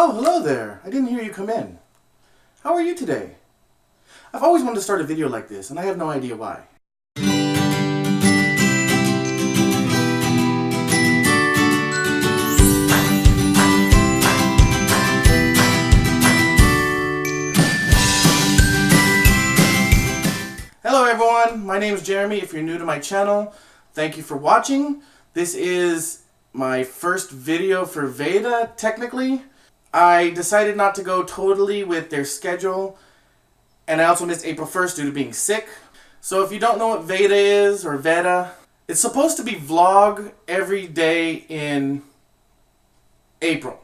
Oh, hello there. I didn't hear you come in. How are you today? I've always wanted to start a video like this, and I have no idea why. Hello everyone, my name is Jeremy. If you're new to my channel, thank you for watching. This is my first video for VEDA, technically. I decided not to go totally with their schedule, and I also missed April 1st due to being sick. So if you don't know what VEDA is, or VEDA, it's supposed to be vlog every day in April.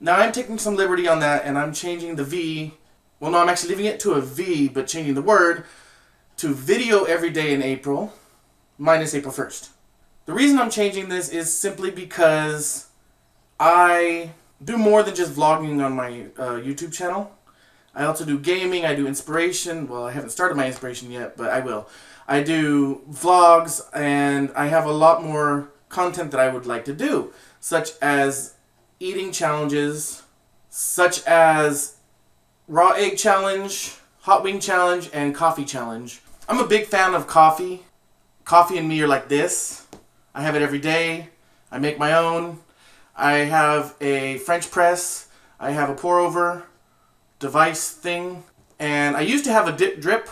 Now I'm taking some liberty on that, and I'm changing the V. Well, no, I'm actually leaving it to a V, but changing the word to video every day in April, minus April 1st. The reason I'm changing this is simply because I do more than just vlogging on my YouTube channel. I also do gaming, I do inspiration. Well, I haven't started my inspiration yet, but I will. I do vlogs, and I have a lot more content that I would like to do, such as eating challenges, such as raw egg challenge, hot wing challenge, and coffee challenge. I'm a big fan of coffee. Coffee and me are like this. I have it every day. I make my own. I have a French press. I have a pour over device thing. And I used to have a drip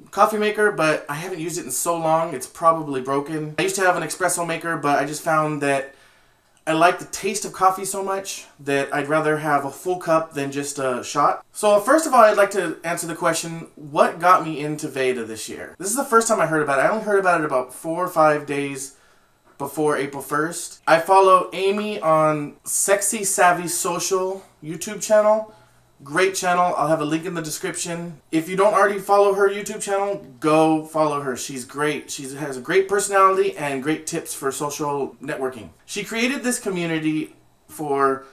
coffee maker, but I haven't used it in so long. It's probably broken. I used to have an espresso maker, but I just found that I like the taste of coffee so much that I'd rather have a full cup than just a shot. So first of all, I'd like to answer the question, what got me into VEDA this year? This is the first time I heard about it. I only heard about it about 4 or 5 days before April 1st. I follow Amy on Sexy Savvy Social YouTube channel. Great channel. I'll have a link in the description. If you don't already follow her YouTube channel, go follow her. She's great. She has a great personality and great tips for social networking. She created this community for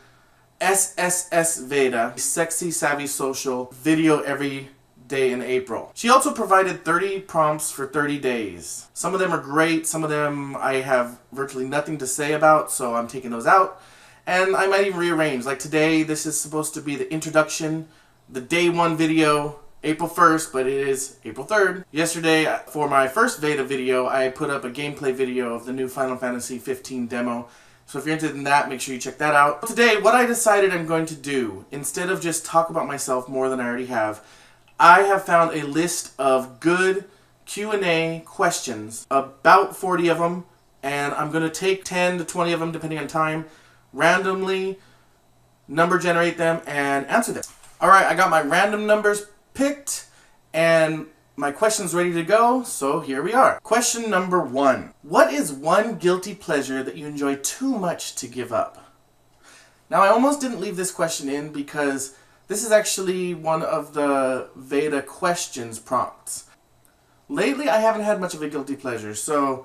SSSVEDA, Sexy Savvy Social, video every day in April. She also provided 30 prompts for 30 days. Some of them are great. Some of them I have virtually nothing to say about, so I'm taking those out. And I might even rearrange. Like today, this is supposed to be the introduction, the day 1 video, April 1st, but it is April 3rd. Yesterday, for my first VEDA video, I put up a gameplay video of the new Final Fantasy 15 demo. So if you're interested in that, make sure you check that out. Today, what I decided I'm going to do, instead of just talk about myself more than I already have, I have found a list of good Q&A questions, about 40 of them, and I'm going to take 10 to 20 of them, depending on time, randomly number generate them and answer them. Alright, I got my random numbers picked and my questions ready to go, so here we are. Question number 1. What is one guilty pleasure that you enjoy too much to give up? Now, I almost didn't leave this question in because this is actually one of the VEDA questions prompts. Lately, I haven't had much of a guilty pleasure, so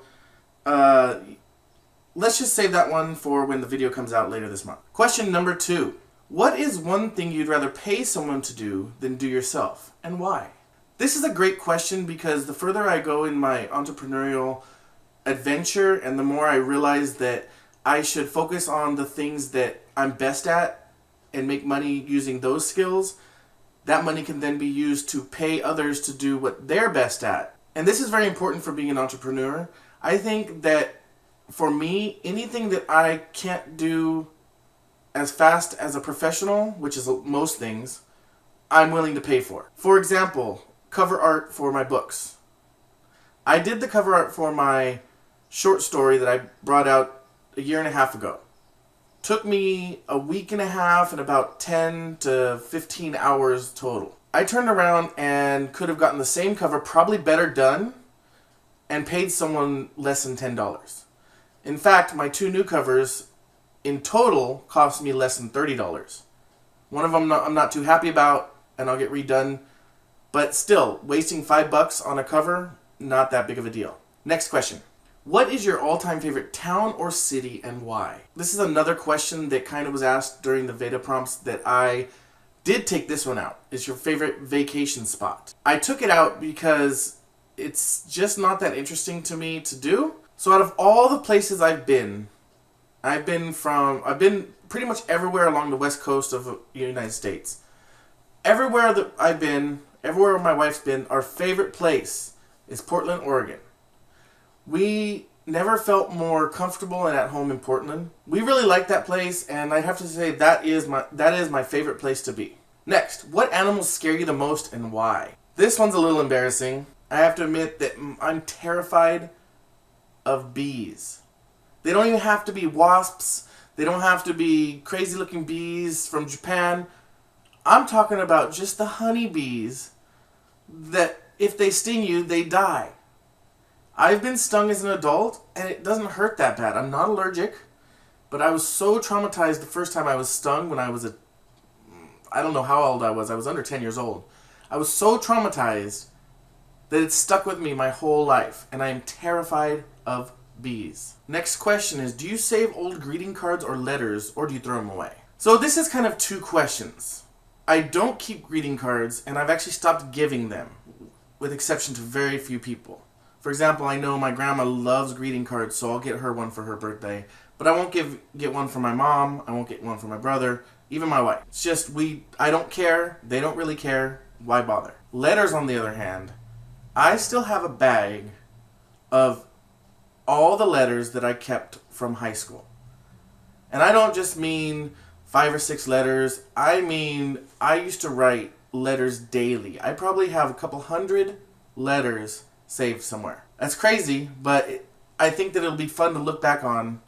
let's just save that one for when the video comes out later this month. Question number 2. What is one thing you'd rather pay someone to do than do yourself, and why? This is a great question because the further I go in my entrepreneurial adventure and the more I realize that I should focus on the things that I'm best at and make money using those skills, that money can then be used to pay others to do what they're best at. And this is very important for being an entrepreneur. I think that for me, anything that I can't do as fast as a professional, which is most things, I'm willing to pay for. For example, cover art for my books. I did the cover art for my short story that I brought out a year and a half ago. Took me a week and a half and about 10 to 15 hours total. I turned around and could have gotten the same cover, probably better done, and paid someone less than $10. In fact, my 2 new covers in total cost me less than $30. One of them I'm not too happy about, and I'll get redone. But still, wasting $5 on a cover, not that big of a deal. Next question. What is your all-time favorite town or city and why? This is another question that kind of was asked during the VEDA prompts that I did take this one out. It's your favorite vacation spot. I took it out because it's just not that interesting to me to do. So out of all the places I've been, I've been pretty much everywhere along the west coast of the United States. Everywhere that I've been, everywhere my wife's been, our favorite place is Portland, Oregon. We never felt more comfortable and at home in Portland. We really like that place, and I have to say that is my favorite place to be. Next, what animals scare you the most and why? This one's a little embarrassing. I have to admit that I'm terrified of bees. They don't even have to be wasps. They don't have to be crazy looking bees from Japan. I'm talking about just the honeybees that if they sting you, they die. I've been stung as an adult, and it doesn't hurt that bad. I'm not allergic, but I was so traumatized the first time I was stung when I was I don't know how old I was under 10 years old. I was so traumatized that it stuck with me my whole life, and I am terrified of bees. Next question is, do you save old greeting cards or letters, or do you throw them away? So this is kind of two questions. I don't keep greeting cards, and I've actually stopped giving them, with exception to very few people. For example, I know my grandma loves greeting cards, so I'll get her one for her birthday. But I won't get one for my mom, I won't get one for my brother, even my wife. It's just, I don't care, they don't really care, why bother? Letters, on the other hand, I still have a bag of all the letters that I kept from high school. And I don't just mean 5 or 6 letters, I mean, I used to write letters daily. I probably have a couple hundred letters saved somewhere. That's crazy, but I think that it'll be fun to look back on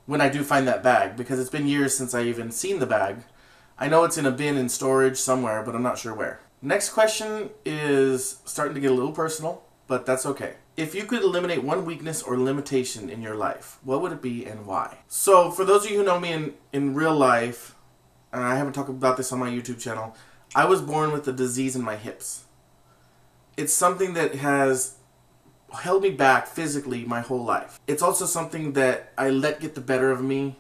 when I do find that bag, because it's been years since I even seen the bag. I know it's in a bin in storage somewhere, but I'm not sure where. Next question is starting to get a little personal, but that's okay. If you could eliminate one weakness or limitation in your life, what would it be and why? So for those of you who know me in real life, and I haven't talked about this on my YouTube channel, I was born with a disease in my hips. It's something that has held me back physically my whole life. It's also something that I let get the better of me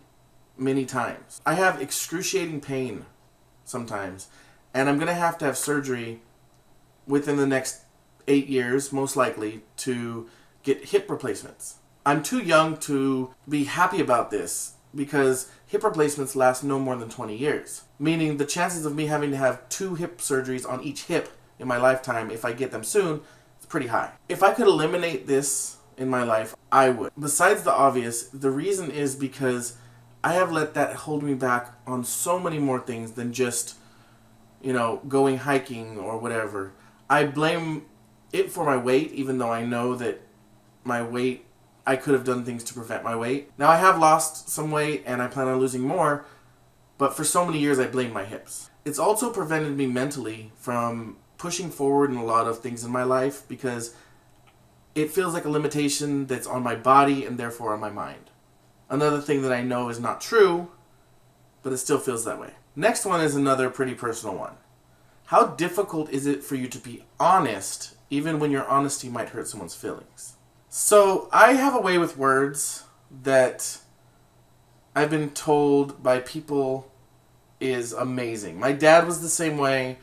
many times. I have excruciating pain sometimes, and I'm going to have surgery within the next 8 years, most likely, to get hip replacements. I'm too young to be happy about this because hip replacements last no more than 20 years. Meaning the chances of me having to have 2 hip surgeries on each hip in my lifetime, if I get them soon, is pretty high. If I could eliminate this in my life, I would. Besides the obvious, the reason is because I have let that hold me back on so many more things than just, going hiking or whatever. I blame it for my weight, even though I know that my weight, I could have done things to prevent my weight. Now I have lost some weight and I plan on losing more, but for so many years I blamed my hips. It's also prevented me mentally from pushing forward in a lot of things in my life because it feels like a limitation that's on my body and therefore on my mind. Another thing that I know is not true, but it still feels that way. Next one is another pretty personal one. How difficult is it for you to be honest, even when your honesty might hurt someone's feelings? So I have a way with words that I've been told by people is amazing. My dad was the same way.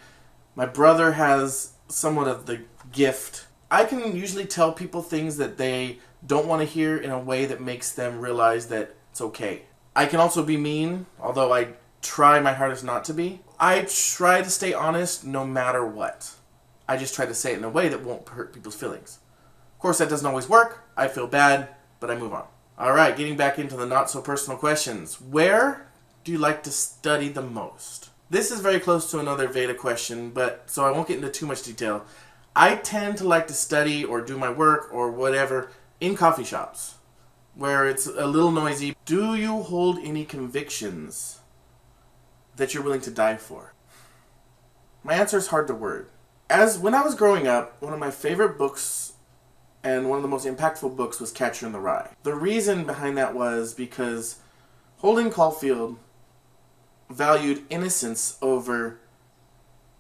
My brother has somewhat of the gift. I can usually tell people things that they don't want to hear in a way that makes them realize that it's okay. I can also be mean, although I try my hardest not to be. I try to stay honest no matter what. I just try to say it in a way that won't hurt people's feelings. Of course, that doesn't always work. I feel bad, but I move on. Alright, getting back into the not so personal questions. Where do you like to study the most? This is very close to another Veda question, but so I won't get into too much detail. I tend to like to study or do my work or whatever in coffee shops, where it's a little noisy. Do you hold any convictions that you're willing to die for? My answer is hard to word. When I was growing up, one of my favorite books and one of the most impactful books was Catcher in the Rye. The reason behind that was because Holden Caulfield valued innocence over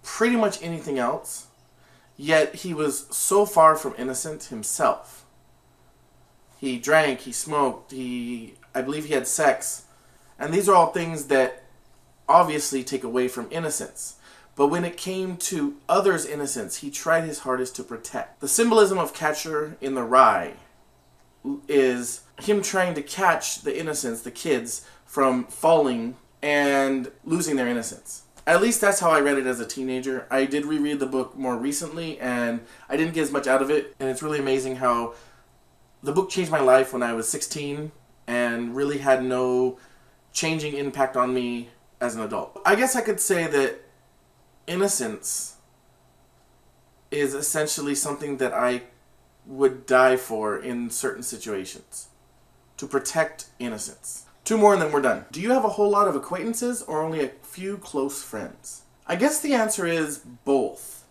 pretty much anything else, yet he was so far from innocent himself. He drank, he smoked, I believe he had sex, and these are all things that obviously take away from innocence. But when it came to others' innocence, he tried his hardest to protect. The symbolism of Catcher in the Rye is him trying to catch the innocents, the kids, from falling and losing their innocence. At least that's how I read it as a teenager. I did reread the book more recently, and I didn't get as much out of it. And it's really amazing how the book changed my life when I was 16 and really had no changing impact on me as an adult. I guess I could say that innocence is essentially something that I would die for in certain situations. To protect innocence. 2 more and then we're done. Do you have a whole lot of acquaintances or only a few close friends? I guess the answer is both.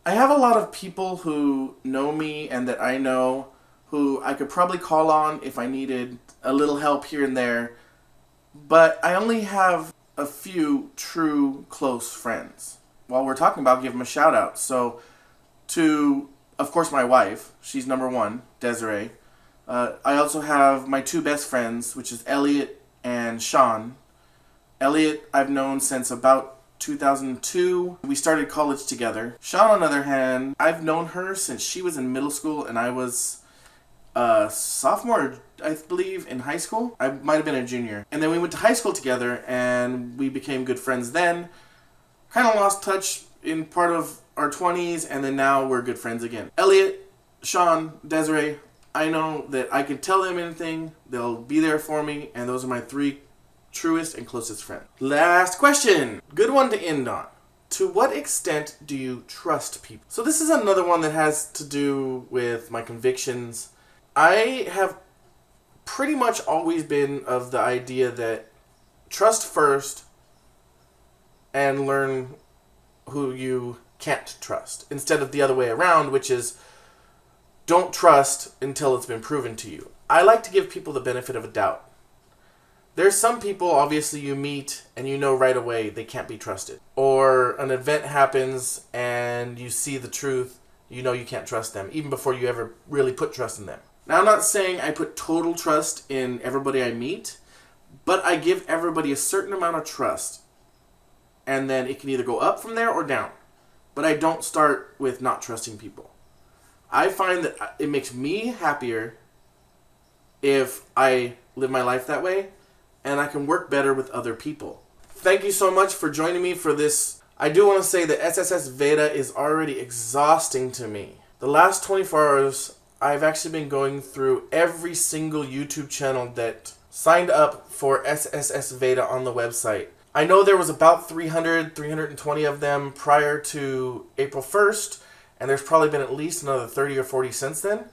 I have a lot of people who know me and that I know who I could probably call on if I needed a little help here and there, but I only have a few true close friends. While we're talking about, give them a shout out. So to, of course, my wife, she's number 1, Desiree. I also have my 2 best friends, which is Elliot and Sean. Elliot I've known since about 2002. We started college together. Sean, on the other hand, I've known her since she was in middle school and I was a sophomore, I believe, in high school. I might have been a junior. And then we went to high school together and we became good friends then. Kind of lost touch in part of our 20s, and then now we're good friends again. Elliot, Sean, Desiree, I know that I can tell them anything, they'll be there for me, and those are my 3 truest and closest friends. Last question. Good one to end on. To what extent do you trust people? So this is another one that has to do with my convictions. I have pretty much always been of the idea that trust first and learn who you can't trust, instead of the other way around, which is don't trust until it's been proven to you. I like to give people the benefit of a doubt. There's some people, obviously, you meet and you know right away they can't be trusted. Or an event happens and you see the truth, you know you can't trust them, even before you ever really put trust in them. Now, I'm not saying I put total trust in everybody I meet, but I give everybody a certain amount of trust. And then it can either go up from there or down. But I don't start with not trusting people. I find that it makes me happier if I live my life that way, and I can work better with other people. Thank you so much for joining me for this. I do want to say that SSSVEDA is already exhausting to me. The last 24 hours, I've actually been going through every single YouTube channel that signed up for SSSVEDA on the website. I know there was about 320 of them prior to April 1st, and there's probably been at least another 30 or 40 since then.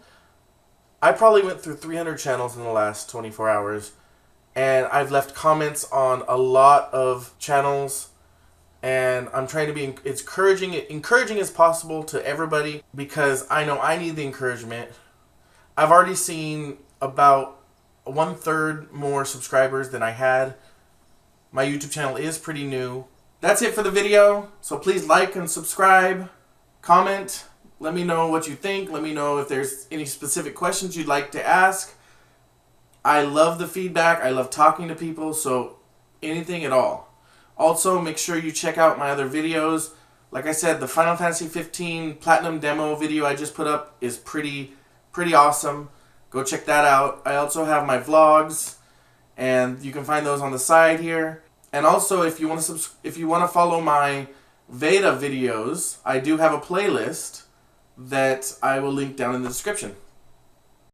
I probably went through 300 channels in the last 24 hours, and I've left comments on a lot of channels, and I'm trying to be encouraging as possible to everybody, because I know I need the encouragement. I've already seen about 1/3 more subscribers than I had. My YouTube channel is pretty new. That's it for the video, so please like and subscribe, comment, let me know what you think, let me know if there's any specific questions you'd like to ask. I love the feedback, I love talking to people, so anything at all. Also, make sure you check out my other videos. Like I said, the Final Fantasy 15 Platinum Demo video I just put up is pretty awesome. Go check that out. I also have my vlogs, and you can find those on the side here. And also, if you want to follow my Veda videos, I do have a playlist that I will link down in the description.